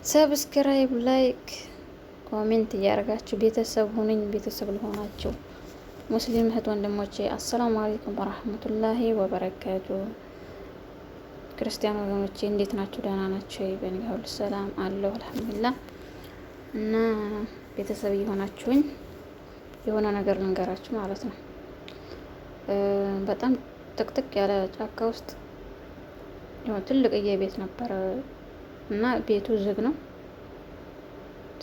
ሰብስክራይብ፣ ላይክ፣ ኮሜንት እያደረጋችሁ ቤተሰብ ሁኑኝ። ቤተሰብ ለሆናችሁ ሙስሊም እህት ወንድሞቼ አሰላሙ አለይኩም ወራህመቱላሂ ወበረካቱ። ክርስቲያን ወገኖቼ እንዴት ናችሁ? ደህና ናችሁ? በእኔ ሁሉ ሰላም አለሁ አልሐምዱሊላህ። እና ቤተሰብ እየሆናችሁኝ የሆነ ነገር ልንገራችሁ ማለት ነው። በጣም ጥቅጥቅ ያለ ጫካ ውስጥ ትልቅዬ ቤት ነበረ እና ቤቱ ዝግ ነው።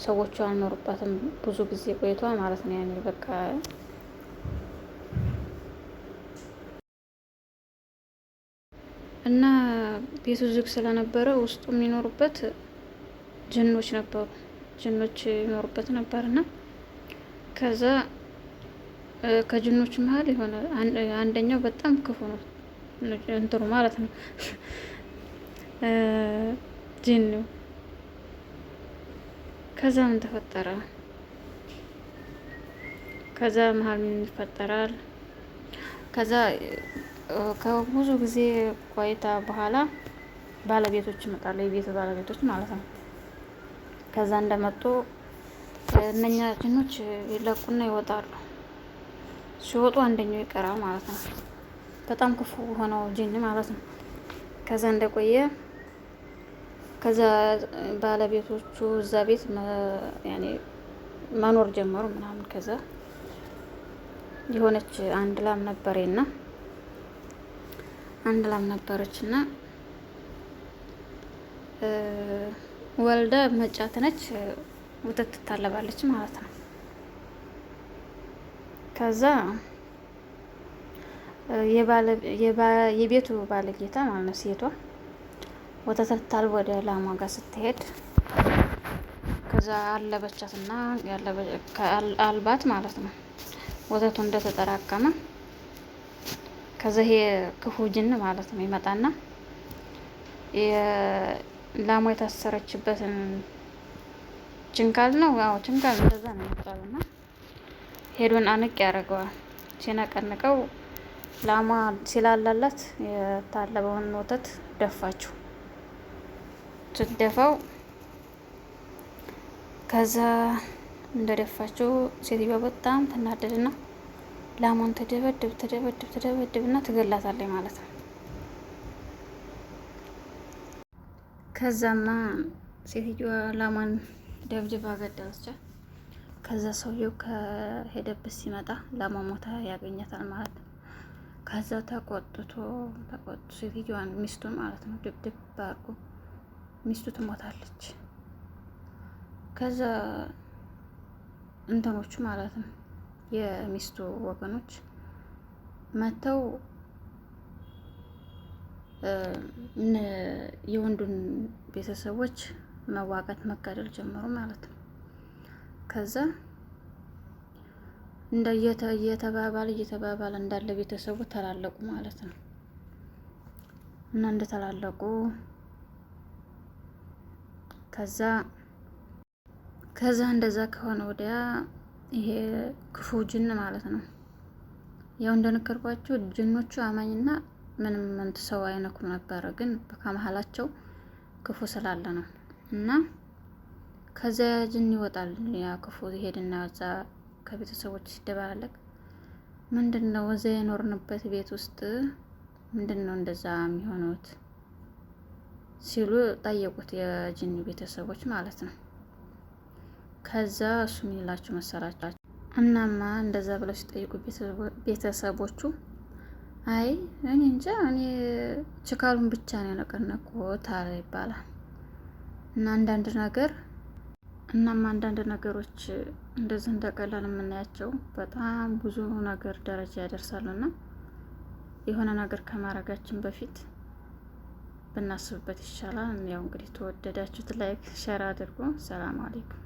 ሰዎቹ አልኖሩባትም ብዙ ጊዜ ቆይቷል ማለት ነው። ያኔ በቃ እና ቤቱ ዝግ ስለነበረ ውስጡ የሚኖሩበት ጅኖች ነበሩ። ጅኖች ይኖሩበት ነበርና ከዛ ከጅኖቹ መሀል የሆነ አንደኛው በጣም ክፉ ነው እንትሩ ማለት ነው ጂኑ። ከዛ ምን ተፈጠረ? ከዛ መሀል ምን ይፈጠራል? ከዛ ከብዙ ጊዜ ቆይታ በኋላ ባለቤቶች ይመጣሉ፣ የቤት ባለቤቶች ማለት ነው። ከዛ እንደመጡ እነኛ ጅኖች ይለቁና ይወጣሉ። ሲወጡ አንደኛው ይቀራል ማለት ነው። በጣም ክፉ ሆነው ጂን ማለት ነው። ከዛ እንደቆየ ከዛ ባለቤቶቹ እዛ ቤት ያኔ መኖር ጀመሩ ምናምን። ከዛ የሆነች አንድ ላም ነበረና አንድ ላም ነበረችና ወልዳ መጫት ነች፣ ወተት ትታለባለች ማለት ነው። ከዛ የቤቱ ባለጌታ ማለት ነው ሴቷ ወተት ልታልብ ወደ ላሟ ጋር ስትሄድ ከዛ አለበቻትና አልባት ማለት ነው። ወተቱ እንደተጠራቀመ ከዛ ይሄ ክፉ ጅን ማለት ነው ይመጣና ላሟ የታሰረችበትን ችንካል ነው፣ አዎ ችንካል እንደዛ ነው የሚባለውና ሄዶን አንቅ ያደርገዋል። ሲነቀንቀው ላሟ ሲላላላት የታለበውን ወተት ደፋችው። ስትደፋው ከዛ እንደደፋችው ሴትዮዋ በጣም ትናደድና ላሟን ትደበድብና ትገላታለች ማለት ነው። ከዛማ ሴትዮዋ ላሟን ደብድባ ገደለቻት። ከዛ ሰውየው ከሄደበት ሲመጣ ላሟ ሞታ ያገኛታል ማለት ነው። ከዛ ተቆጥቶ ሴትዮዋን ሚስቱን ማለት ነው ድብድብ አድርጎ ሚስቱ ትሞታለች። ከዛ እንትኖቹ ማለት ነው የሚስቱ ወገኖች መተው የወንዱን ቤተሰቦች መዋጋት መጋደል ጀመሩ ማለት ነው። ከዛ እየተባባለ እንዳለ ቤተሰቡ ተላለቁ ማለት ነው። እና እንደተላለቁ ከዛ እንደዛ ከሆነ ወዲያ ይሄ ክፉ ጅን ማለት ነው ያው እንደነገርኳችሁ ጅኖቹ አማኝና ምንም ሰው አይነኩም ነበረ፣ ግን ከመሀላቸው ክፉ ስላለ ነው። እና ከዛ ጅን ይወጣል። ያ ክፉ ይሄድና እዛ ከቤተሰቦች ሲደባለቅ ምንድነው እዛ የኖርንበት ቤት ውስጥ ምንድነው እንደዛ የሚሆኑት ሲሉ ጠየቁት፣ የጅን ቤተሰቦች ማለት ነው። ከዛ እሱ ምን ይላችሁ መሰላችሁ? እናማ እንደዛ ብለው ሲጠይቁ ቤተሰቦቹ አይ እኔ እንጃ እኔ ችካሉን ብቻ ነው የነቀነቁት አለ ይባላል። እና አንዳንድ ነገሮች እንደዚህ እንደቀላል የምናያቸው በጣም ብዙ ነገር ደረጃ ያደርሳሉና የሆነ ነገር ከማድረጋችን በፊት ብናስብበት ይሻላል። ያው እንግዲህ ተወደዳችሁት ላይክ ሸር አድርጉ። ሰላም አለይኩም።